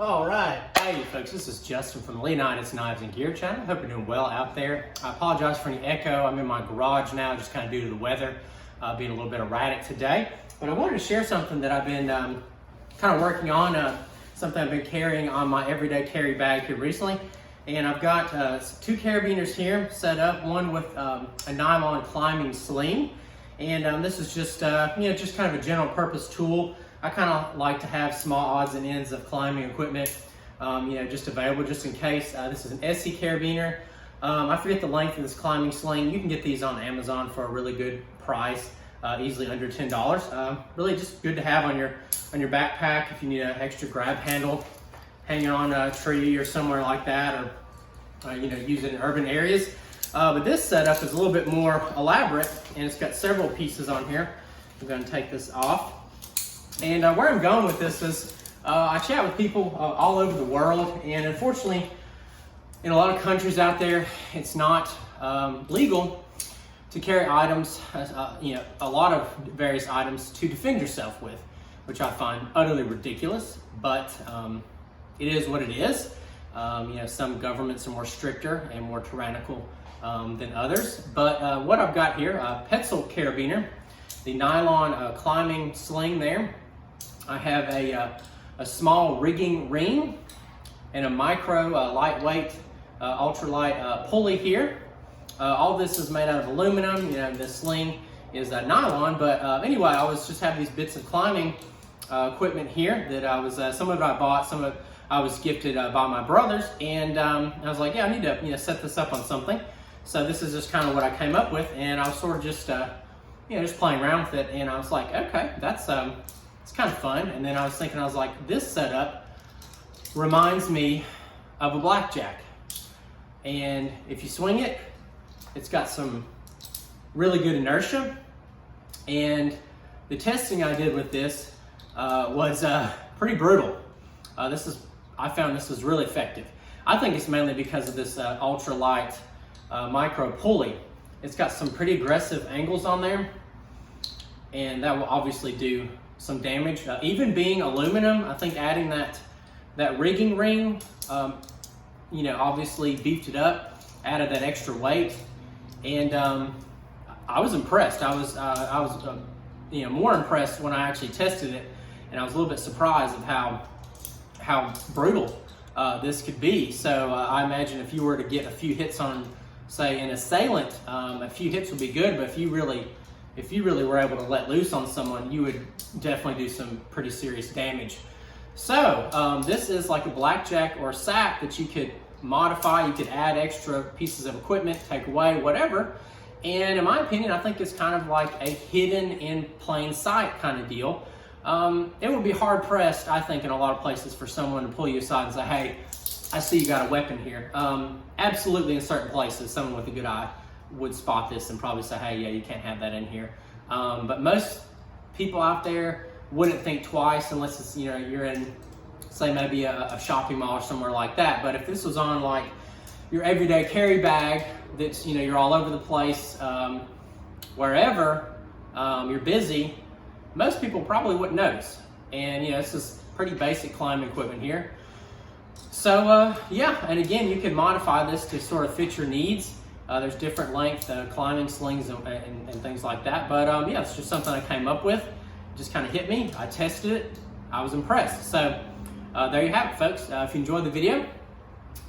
All right, hey folks, this is Justin from the Leonidas Knives and Gear channel. Hope you're doing well out there. I apologize for any echo. I'm in my garage now, just kind of due to the weather being a little bit erratic today. But I wanted to share something that I've been kind of working on, something I've been carrying on my everyday carry bag here recently. And I've got two carabiners here set up, one with a nylon climbing sling. And this is just, just kind of a general purpose tool. I kind of like to have small odds and ends of climbing equipment, just available just in case. This is an SC carabiner. I forget the length of this climbing sling. You can get these on Amazon for a really good price, easily under $10. Really just good to have on your backpack if you need an extra grab handle, hanging on a tree or somewhere like that, or use it in urban areas. But this setup is a little bit more elaborate, and it's got several pieces on here. I'm going to take this off. And where I'm going with this is I chat with people all over the world, and unfortunately in a lot of countries out there it's not legal to carry items, a lot of various items to defend yourself with, which I find utterly ridiculous, but it is what it is. Some governments are more stricter and more tyrannical than others, but what I've got here, a Petzl carabiner, the nylon climbing sling there. I have a small rigging ring and a micro lightweight ultralight pulley here. All this is made out of aluminum. The sling is nylon, but anyway, I was just having these bits of climbing equipment here that I was some of it I bought, some of it I was gifted by my brothers, and I was like, yeah, I need to set this up on something. So this is just kind of what I came up with, and I was sort of just just playing around with it, and I was like, okay, that's it's kind of fun. And then I was thinking, this setup reminds me of a blackjack. And if you swing it, it's got some really good inertia. And the testing I did with this was pretty brutal. I found this was really effective. I think it's mainly because of this ultralight micro pulley. It's got some pretty aggressive angles on there, and that will obviously do some damage. Even being aluminum, I think adding that rigging ring, obviously beefed it up, added that extra weight, and I was impressed. I was more impressed when I actually tested it, and I was a little bit surprised of how brutal this could be. So I imagine if you were to get a few hits on, say, an assailant, a few hits would be good, but if you really were able to let loose on someone, you would definitely do some pretty serious damage. So this is like a blackjack or a sack that you could modify. You could add extra pieces of equipment, take away, whatever. And in my opinion, I think it's kind of like a hidden in plain sight kind of deal. It would be hard pressed, I think, in a lot of places for someone to pull you aside and say, hey, I see you got a weapon here. Absolutely in certain places, someone with a good eye would spot this and probably say, hey, yeah, you can't have that in here. But most people out there wouldn't think twice unless it's, you're in, say, maybe a shopping mall or somewhere like that. But if this was on like your everyday carry bag that's, you're all over the place, wherever you're busy, most people probably wouldn't notice. And, this is pretty basic climbing equipment here. So, and again, you can modify this to sort of fit your needs. There's different length climbing slings and things like that. But it's just something I came up with. It just kind of hit me. I tested it. I was impressed. So there you have it, folks. If you enjoyed the video,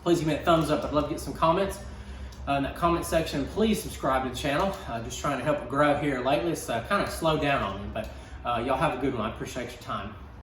please give me a thumbs up. I'd love to get some comments in that comment section. Please subscribe to the channel. Just trying to help it grow here lately. It's kind of slowed down on me. But y'all have a good one. I appreciate your time.